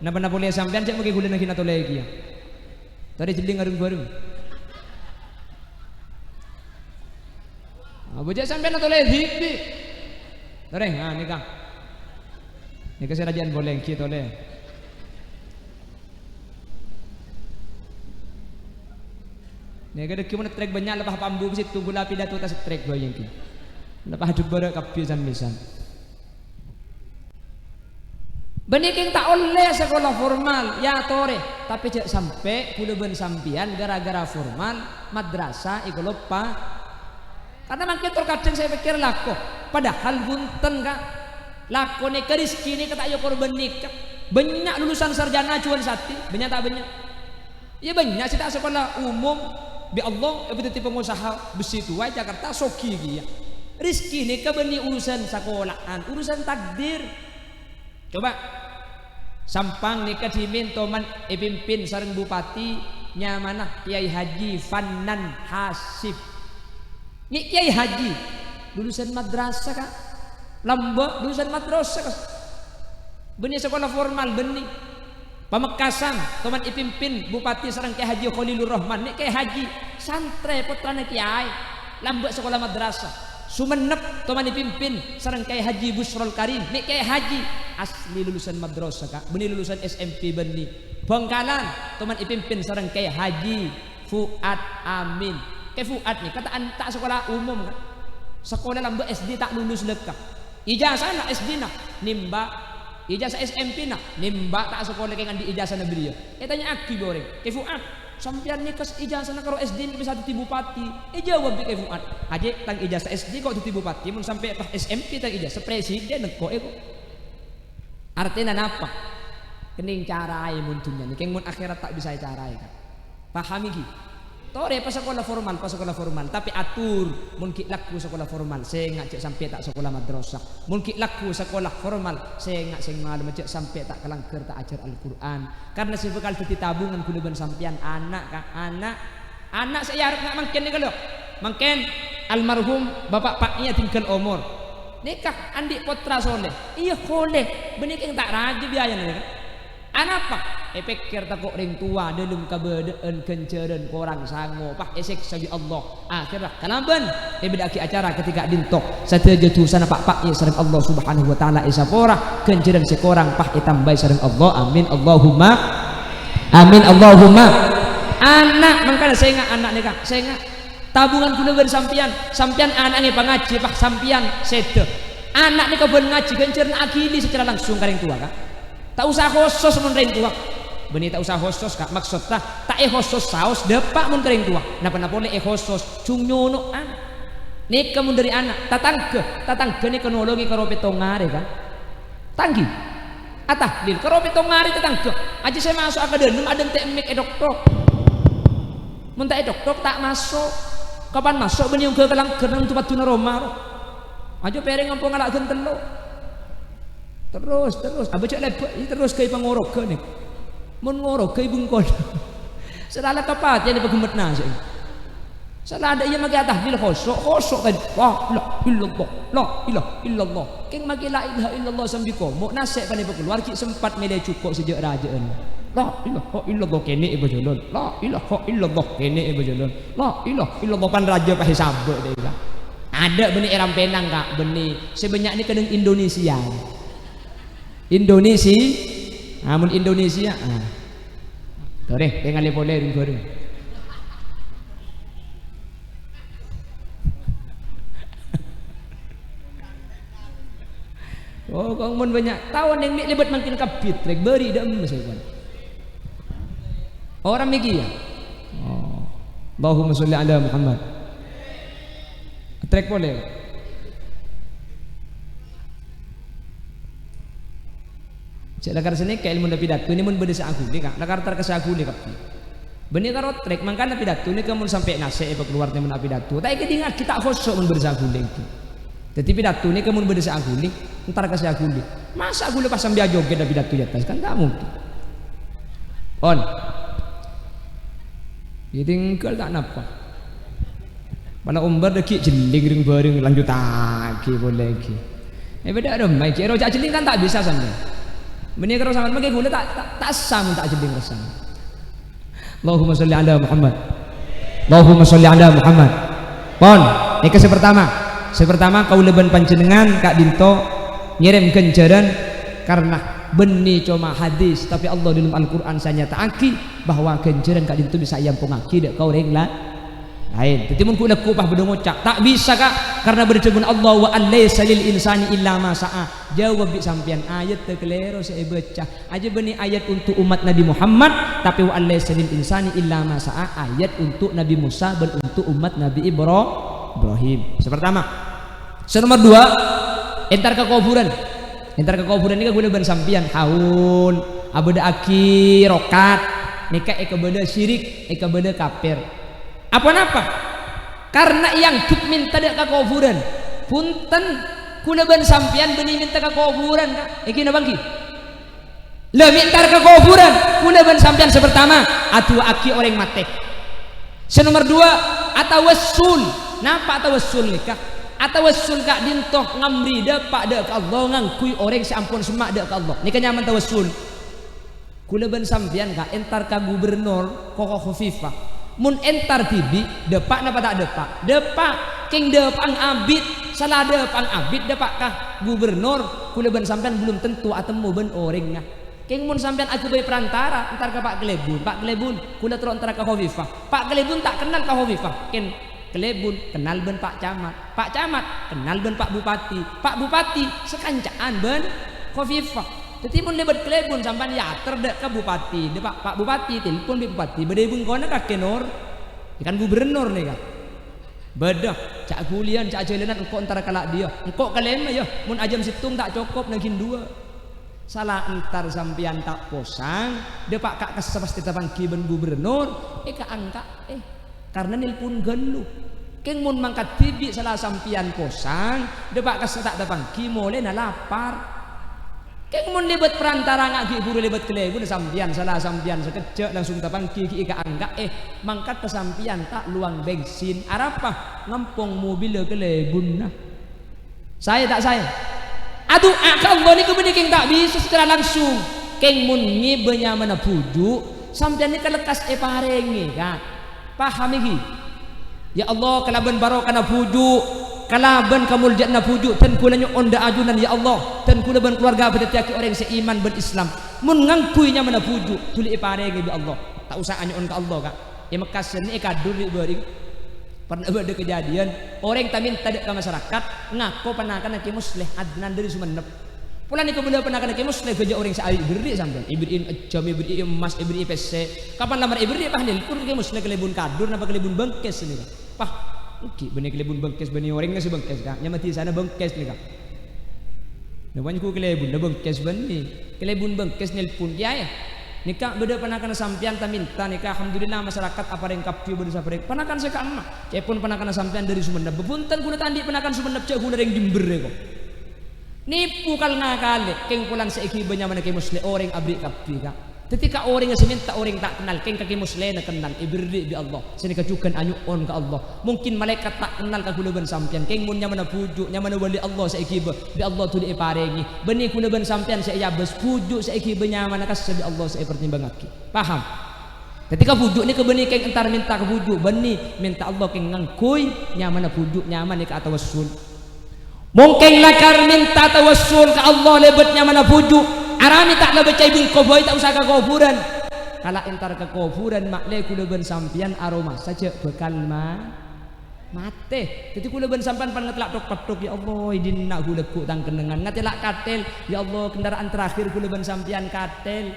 napa boleh sampean cek mungkin gula nak kina toleh kia tadi jadi ngarung baru bocah sampean toleh hibi tereng nikah serajaan boleh kia toleh ni kada kimun trek banyak lepas pambu situ gula pidato tas trek goyang ki lepas hidup berak kapi sambisan beniking tak oleh sekolah formal ya tore tapi cek sampai kulo ben sampian gara-gara formal madrasah iku lupa karena makin terkadang saya pikir lako padahal bunten kak lako ni rizki ni kata ayo korban nikah banyak lulusan sarjana cuan sati banyak tak banyak ya banyak sih tak sekolah umum bi Allah betul pengusaha besi tua Jakarta soki dia rizki ni kebeni urusan sekolahan urusan takdir coba sampang nikah dimin toman pimpin sareng bupati nyamana Kiai Haji Fannan Hasib ni Kiai Haji lulusan madrasah kak lambok lulusan madrasah kak benih sekolah formal benih Pamekasan toman pimpin bupati sareng Kiai Haji Khalilur Rahman ni Kiai Haji santre putrane Kiai lambok sekolah madrasah Sumenep toman dipimpin sareng Kiai Haji Busrul Karim ni Kiai Haji asli lulusan madrasah kak benih lulusan SMP benih Bangkalan toman dipimpin sareng Kiai Haji Fuad Amin Kiai Fuad ni kataan tak sekolah umum kak sekolah lambe SD tak lulus lekah ijazah nak SD nak nimba ijazah SMP nak nimba tak sekolah dengan di ijazah negeri ya tanya aki goreng Kiai Fuad sampean ni kes ijazah nak karo SD bisa dadi bupati jawab Kiai Fuad aja tang ijazah SD kok dadi bupati mun sampai pas SMP tang ijazah presiden kok artinya apa kening carai mun dunya ni keng mun akhirat tak bisa carai kan pahami ki Tore pas sekolah formal, tapi atur mungkin laku sekolah formal, saya ngajak sampai tak sekolah madrasah. Mungkin laku sekolah formal, saya ngajak malam ngajak sampai tak kelangker tak ajar Al-Qur'an. Karena saya bakal jadi tabungan kuliban sampean anak saya harap nggak mungkin nih kalau mungkin almarhum bapak paknya tinggal umur nikah andik putra soleh, iya boleh, benih yang tak raja biaya nih kan. Anak apa? Pikir takut ring tua dalam keberadaan kenceran korang sango pak esek sabi Allah akhirnya kalaban bedaki acara ketika dintok satu jatuh sana pak ya sareng Allah subhanahu wa ta'ala isapora kenceran sekorang pak itambai sareng Allah amin Allahumma anak mangkana saya nggak anak nikah saya nggak tabungan kuliah sampian anaknya pengaji pak sampian sete anak nikah ngaji kenceran akili secara langsung kareng tua kak tak usah khusus menreng tua benih tak usah khusus kak maksud tak khusus saus depak mun kering tua napa boleh khusus cung nyono nih kamu dari anak tatangke nih kenologi karo petongare kan tanggi atah lil karo petongare tatangke aja saya masuk akademik ada teknik doktor mun tak doktor tak masuk kapan masuk benih ke kelang kenang tempat tuna Roma aja pereng ngampung ngalak gentelo terus abaca lebet terus ke pangorok ke nih mun ngorok ke ibung kon selala kapat yang dipagemet nasi salah ada ia magi tahlil khosok tadi la ilaha illallah king magi la ilaha illallah sambil komo nasek pane keluar ki sempat mele cukup sejak rajaan la ilaha illallah kene ibu jolon la ilaha illallah kene ibu jolon la ilaha illallah pan raja pahe sabek deh lah ada benih eram penang kak benih sebanyak ini kadang Indonesia namun Indonesia deh dengan boleh goreng oh kau mun banyak tahun yang libat makin kapit rek beri dah masih kan orang miki ya oh Allahumma sholli ala Muhammad trek boleh cek lakar sini ke ilmu pidato ini mun beda sa aku ni kak lakar tar sa aku ni kak benih karo trek mangkana pidato ni kamu sampai nase keluar temen pidato tak ikut kita khosok mun beda sa aku ni jadi pidato ni kamu beda sa aku ni ntar ke sa aku ni masa aku lepas sambil joget pidato di atas kan tak mungkin on jadi engkau tak napa pada umbar deki jeling ring bareng lanjut lagi boleh lagi beda ada mai kira cak jeling kan tak bisa sampai benih karo sampean mengke gula tak sam tak jeding resam. Allahumma sholli ala Muhammad. Allahumma sholli ala Muhammad. Pon, iki sepertama kau leban panjenengan Kak Dinto ngirim kenjaran karena benih cuma hadis tapi Allah dalam Al-Qur'an saya nyatakan bahwa kenjaran Kak Dinto bisa yampung aki dak kau reng lain jadi mun ku kupah bedong ngocak tak bisa kak karena berjebun Allah wa alaysa lil insani illa ma sa'a jawab bi sampean ayat tekelero saya baca aja benih ayat untuk umat Nabi Muhammad tapi wa alaysa lil insani illa ma sa'a ayat untuk Nabi Musa dan untuk umat Nabi Ibrahim sepertama nomor 2 entar ke kuburan ini gue ban sampean haun abada aki rokat nikah beda syirik beda kafir apa karena yang duk minta dek ke kuburan punten kuleban sampian benih minta ke kuburan kak iki na bangki le minta ke kuburan kuleban sampian sepertama atu aki orang mate nomor 2 atawassul napa atawassul nikah atawassul kak dintoh ngamri dapak dek ke Allah ngangkui orang seampun semak dek ke Allah nikah nyaman tawassul kuleban sampian kak entar ka gubernur koko khufifah mun entar tibi depak napa tak depak king depang abid salah depang abid depak kah gubernur kuleban sampean belum tentu atemu ben orangnya king mun sampean aku bayi perantara entar ke Pak Kelebun kula terus antara ke Khofifah Pak Kelebun tak kenal ke Khofifah ken Kelebun kenal ben Pak Camat kenal ben Pak Bupati sekancaan ben Khofifah jadi mun lebat Kelebun sampean ya terdek ke bupati, Pak Bupati telepon bupati, beda ibun kona kakek Nur, ikan gubernur nih kak. Beda, cak kulian, cak jalanan, engkau antara kalak dia, engkau kalian ya, mun ajam situng tak cukup nagin 2. Salah entar sampean tak posang, depak kak kesas pasti tapang kiben gubernur, ka angka, karena nilpun gelu keng mun mangkat tibi salah sampian kosang debak kasetak dapang kimole na lapar keng mun libet perantara ngagi buru libet kelebun sampian salah sampian sekejap langsung tapang kiki ika angga mangkat kesampian tak luang bensin arapah ngampong mobil kelebun nah saya tak saya aduh Allah ni kemudian keng tak bisa secara langsung keng mun ngibenya mana pujuk sampian ni kelekas parengi kan paham iki ya Allah kalaban barokah na pujuk kalaban kamuljat na pujuk ten kulanya onda ajunan ya Allah ten kulaban keluarga bertiaki orang seiman berislam mun ngangkuinya mana pujuk tuli parengi bi Allah tak usah anyon ke Allah kak ya mekas ni kadul beri pernah ada kejadian orang tak minta ke masyarakat ngaku penakan ki musleh adnan dari Sumenep pulang ni kemudian penakan ki musleh kerja orang sai beri sampean ibrin jam ibri emas ibri PC kapan lamar ibri pahnil pun ki musleh kelebun kadur napa kelebun bengkes ni pah oke benih kelebun bengkes benih orang ngasih bengkes kak nyamati sana bengkes ni kak namanya ku kelebun bengkes benih kelebun bengkes nelpon ya nikah beda panakan sampian tak minta nikah alhamdulillah masyarakat apa yang kapju beda sabareng panakan saya kak emak cepun panakan sampian dari Sumenep bepunten kuna tandi panakan Sumenep cek kuna yang Jember kok nipu kal ngakale keng pulang seiki banyak mana ke muslim orang abri kapju kak ketika orang yang minta orang tak kenal keng kaki muslim nak kenal ibri bi Allah sini kajukan anyuon ke Allah mungkin malaikat tak kenal ka kulaban sampian keng mun nya mana pujuk nya mana wali Allah saiki bi Allah tuli parengi benih kulaban sampian saya bes pujuk saiki benya mana kas bi Allah saya pertimbangake paham ketika pujuk ni ke benih keng entar minta ke pujuk benih minta Allah keng ngangkui nya mana pujuk nya mana ka tawassul mungkin lakar minta tawassul ke Allah lebetnya mana pujuk arami tak lebih cai bing koboi tak usah ke kuburan kalau entar ke kuburan makle kulaban sampian aroma saja bekal mate jadi kulaban sampian pan ngetlak tok ya Allah idin nak gulekku tang kenengan ngatelak katel ya Allah kendaraan terakhir kulaban sampian katel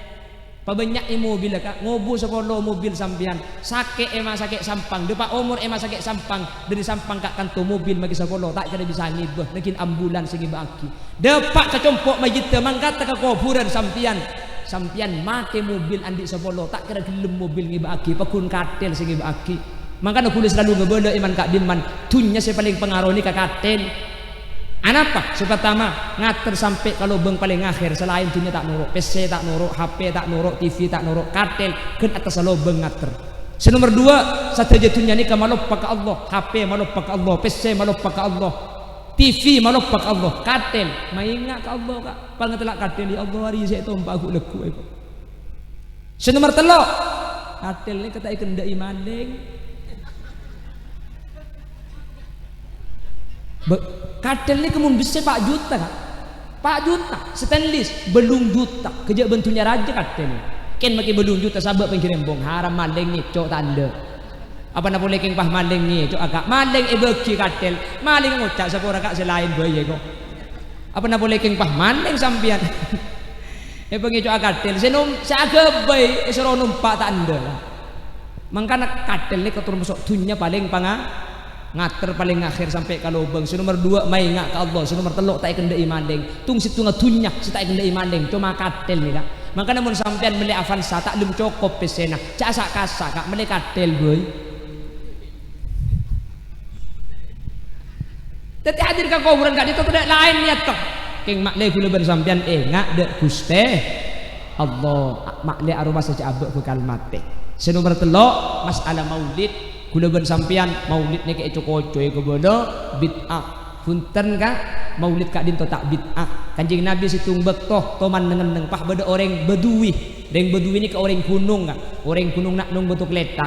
pabanyak mobil kak ngobu sepolo mobil sampian sake sakit sampang depak umur sakit sampang dari sampang kak kanto mobil magi sepolo tak kada bisa ngibah nakin ambulan segi baki depak kecompok majid mangkat ke kuburan sampian make mobil andi sepolo tak kada gelem mobil ngibaki pakun katel segi baki makanya kudu selalu ngebelo iman kak diman tunya saya paling pengaruh ni kak katel Anapa? Pertama ngater sampai kalau beng paling akhir selain dunia tak nuruk, PC tak nuruk, HP tak nuruk, TV tak nuruk, kartel kan atas selalu beng ngater. Nomor dua satu jatuhnya ni kamalop pakai Allah, HP malop pakai Allah, PC malop pakai Allah, TV malop pakai Allah, kartel maingat ke Allah kak, pangat telak kartel ya Allah hari saya tu empat aku leku. Nomor telok kartel ni kata ikan dai maling. Kartel ni kemun bisa Pak Juta kan? Pak Juta stainless belum juta kerja bentuknya raja kartel ken makin belum juta sabab pengkirim bong haram maling ni cok tanda apa nak boleh keng pah maling ni cok agak maling beki kartel maling ngucap sepura kak selain bayi kok apa nak boleh keng pah maling sampian pengi cok kartel senum seagak bayi seron numpak tanda lah mangkana kartel ni keturun masuk dunia paling ngater paling akhir sampai kalau bang nomor dua main ngak ke Allah nomor telok tak ikan dai mandeng tung situ ngatunyak si tak ikan dai mandeng cuma katel ni kak maka namun sampean beli Avanza tak lem cokop pesena cak sak kasa kak beli katel boy tetapi hadir ke kuburan kak itu tidak lain niat kok keng makle gula bersampean ngak dek guste Allah makle aroma saja abek bekal mate nomor telok masalah maulid kula ben sampean maulid ni kayak coco ke bodo bid'ah punten ka maulid kak din to tak bid'ah kanjeng Nabi situng betoh toman nengen pah beda orang bedui reng bedui ni ke orang gunung kan orang gunung nak nung bentuk letak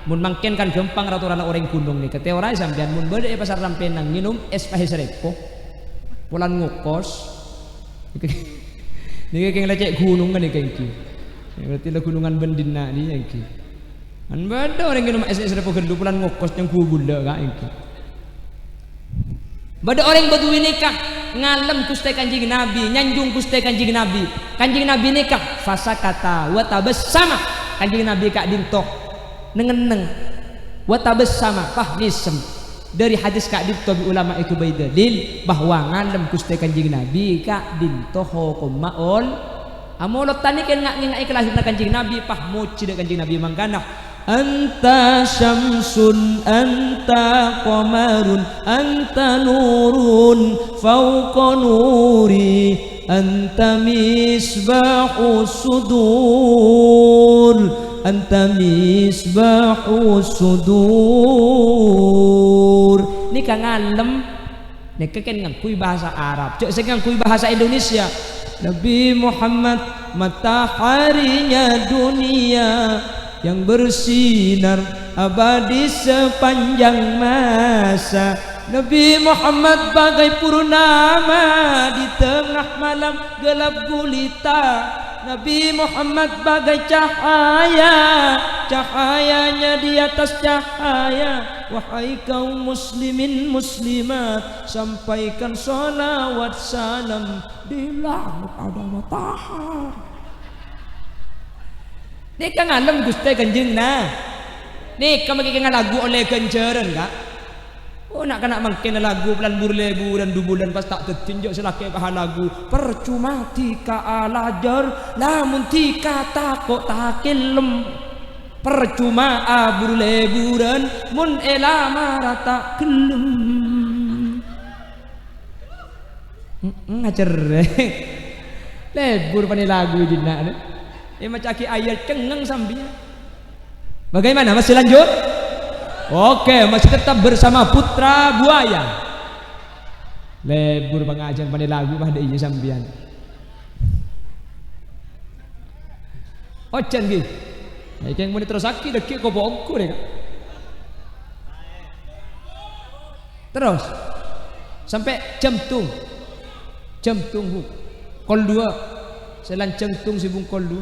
mun mangken kan gampang raturan orang gunung ni kete ora sampean mun beda pasar Rampenang minum es pahe serepo pulan ngokos ni keng lecek gunung kan ni kengki berarti lah gunungan bendina ni kengki an beda orang minum es serepo gendu pulan ngokos yang kubunda kak engki beda orang bedui nikah ngalem kuste kanjeng Nabi nyanjung kuste kanjeng Nabi nikah fasa kata wa tabassama kanjeng Nabi kak dintok nengen wa tabassama fahnisem dari hadis kak dintok ulama itu baidalil bahwa ngalem kuste kanjeng Nabi kak dintok hukum maul amolot tani kan ngak ngai kelahirna kanjeng Nabi pah moci de kanjeng Nabi mangkana anta syamsun anta qamarun anta nurun fauqa nuri anta misbahus sudur anta misbahus sudur. Ini kang ngalem nek keken ngakui bahasa Arab cek sing ngakui bahasa Indonesia. Nabi Muhammad mataharinya dunia yang bersinar abadi sepanjang masa. Nabi Muhammad bagai purnama di tengah malam gelap gulita. Nabi Muhammad bagai cahaya, cahayanya di atas cahaya. Wahai kaum muslimin muslimat, sampaikan salawat salam di langit ada matahari. Nih kang alam guste kanjeng na. Nih kamu kaya lagu oleh kenceran kak. Oh nak kena mangkin lagu pelan burlebu dan dubulan pas tak tertinjau selaki pahala lagu. Percuma tika alajar, namun tika takut takilem. Percuma burleburan, mun elama rata kelem. Ngajar lebur pani lagu jina. Macaki ayat cengeng sambinya. Bagaimana masih lanjut? Oke, masih tetap bersama Putra Buaya. Lebur pengajian pani lagu mah deui sambian. Ocan ge. Nek yang mau terusaki deki kok bongko deh. Terus sampai jam tunggu kol 2 selanceng tung sibung kol 2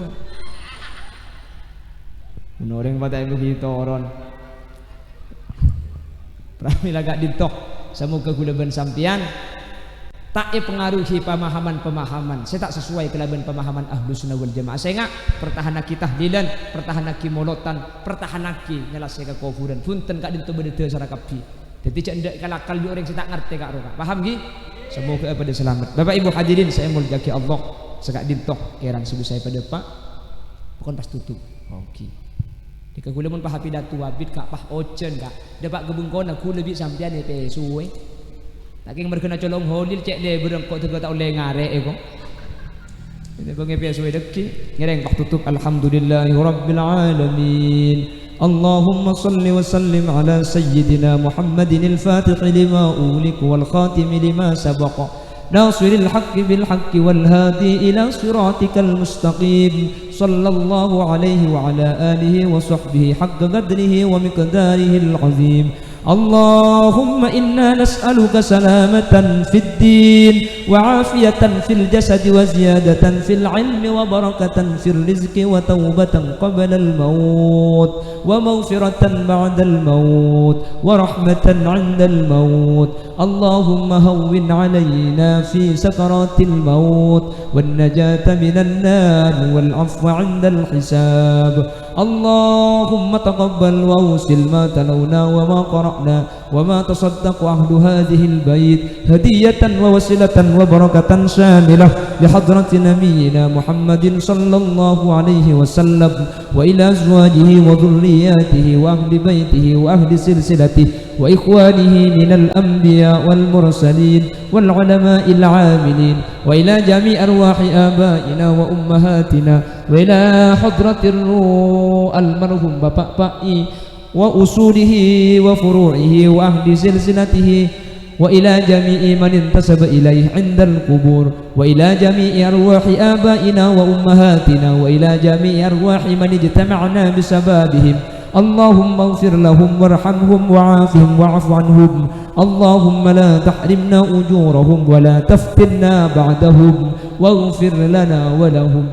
menoreng pada begitu orang pramila gak ditok semoga kulaban sampian tak pengaruhi pemahaman saya tak sesuai kelaban pemahaman Ahlus Sunnah wal Jamaah. Saya ngak pertahanaki tahlilan, pertahanaki molotan, pertahanaki nyelesaikan kufuran punten kak dintu bede secara kapi. Jadi cak ndak kalakal di orang saya tak ngerti kak roka. Paham gi? Semoga pada selamat. Bapak Ibu hadirin saya mulyaki Allah. Sekak dintok kerang subuh saya pada Pak. Bukan pas tutup. Oke. Di kagulamun pah pidatu wabit kak pah ocen kak. Dapat gebungkon aku lebih sampian pe suwe. Saking berkena colong holil cek dia berengkok tu tak oleh ngarek eko. Ini bang epias suwe deki. Ngereng pah tutup alhamdulillahirabbil alamin. Allahumma salli wa sallim ala sayyidina Muhammadin al-Fatih lima ulik wal khatim lima sabaqa. ناصر الحق بالحق والهادي إلى صراطك المستقيم صلى الله عليه وعلى آله وصحبه حق قدره ومقداره العظيم. اللهم إنا نسألك سلامة في الدين وعافية في الجسد وزيادة في العلم وبركة في الرزق وتوبة قبل الموت ومغفرة بعد الموت ورحمة عند الموت. اللهم هون علينا في سكرات الموت والنجاة من النار والعفو عند الحساب. اللهم تقبل وأوصل ما تلونا وما قرأنا وما تصدق أهل هذه البيت هدية ووسيلة وبركة شاملة لحضرة نبينا محمد صلى الله عليه وسلم وإلى أزواجه وذرياته وأهل بيته وأهل سلسلته وإخوانه من الأنبياء والمرسلين والعلماء العاملين وإلى جميع أرواح آبائنا وأمهاتنا وإلى حضرة الروح المرحوم Bapak وأصوله وفروعه وأهل سلسلته وإلى جميع من انتسب إليه عند القبور وإلى جميع أرواح آبائنا وأمهاتنا وإلى جميع أرواح من اجتمعنا بسببهم. اللهم اغفر لهم وارحمهم وعافهم واعف عنهم. اللهم لا تحرمنا أجورهم ولا تفتنا بعدهم واغفر لنا ولهم.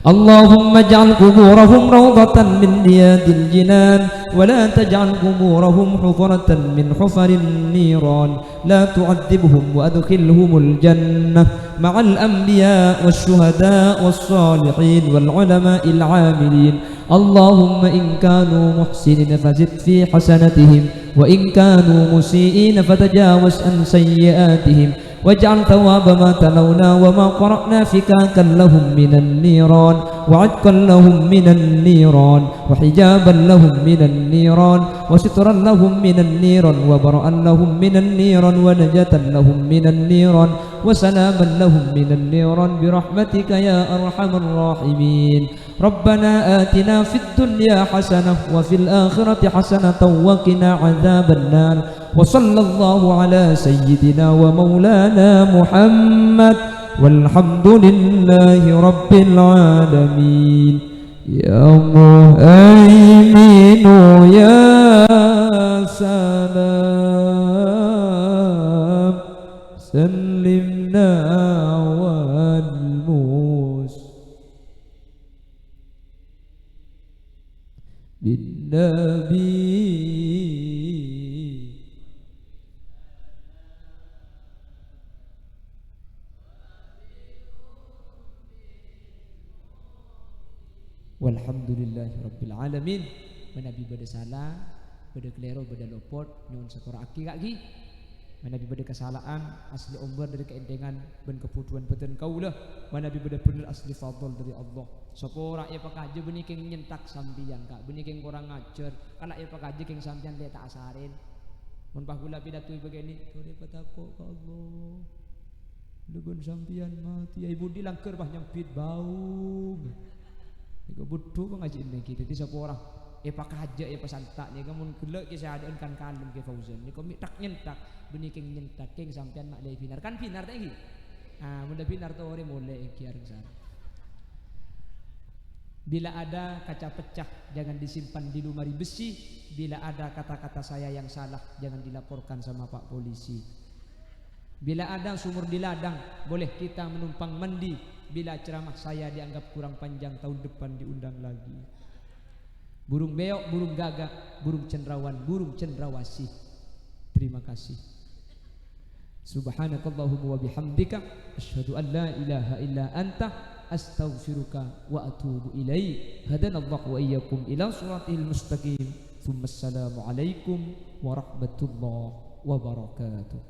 اللهم اجعل قبورهم روضة من رياض الجنان ولا تجعل قبورهم حفرة من حفر النيران. لا تعذبهم وأدخلهم الجنة مع الأنبياء والشهداء والصالحين والعلماء العاملين. اللهم إن كانوا محسنين فزد في حسنتهم وإن كانوا مسيئين فتجاوز عن سيئاتهم. واجعل ثواب ما تلونا وما قرأنا فكاكا لهم من النيران وعتقا لهم من النيران وحجابا لهم من النيران وسترا لهم من النيران وبرأا لهم من النيران ونجاة لهم من النيران وسلاما لهم من النيران برحمتك يا أرحم الراحمين. ربنا آتنا في الدنيا حسنة وفي الآخرة حسنة وقنا عذاب النار. وصلى الله على سيدنا ومولانا محمد والحمد لله رب العالمين. يا مهيمن يا سلام سلمنا والموس بالنبي walhamdulillahi rabbil alamin. Manabi bade salah, bade kelero, bade lopot, nyon sakora aki kaki. Manabi bade kesalahan, asli umbar dari keendengan ben keputuan beten kaulah. Manabi bade bener asli fadl dari Allah. Sapora ya pakaje benih keng nyentak sambian kak, benih keng kurang ngajar. Kalau ya pakaje keng sambian dia tak asarin. Mun pahula pidatui begini, sore patako ka Allah. Dugun sambian mati, ibu dilangker bah nyempit bau. Iko butuh pengajian kita di sapora. Pakaje pesantak ni kamun kelak kisah adaan kan kalem ke Fauzan. Ni kami tak nyentak, benih keng nyentak keng sambian mak lay pinar kan pinar tak lagi. Mula pinar tu orang mulai kiar besar. Bila ada kaca pecah jangan disimpan di lemari besi. Bila ada kata-kata saya yang salah jangan dilaporkan sama Pak Polisi. Bila ada sumur di ladang boleh kita menumpang mandi. Bila ceramah saya dianggap kurang panjang tahun depan diundang lagi. Burung beok, burung gagak, burung cendrawan, burung cendrawasih. Terima kasih. Subhanakallahumma wa bihamdika asyhadu an la ilaha illa anta astaghfiruka wa atubu ilaik. Hadanallahu wa iyyakum ila siratil mustaqim. Tsumma assalamu alaikum warahmatullahi wabarakatuh.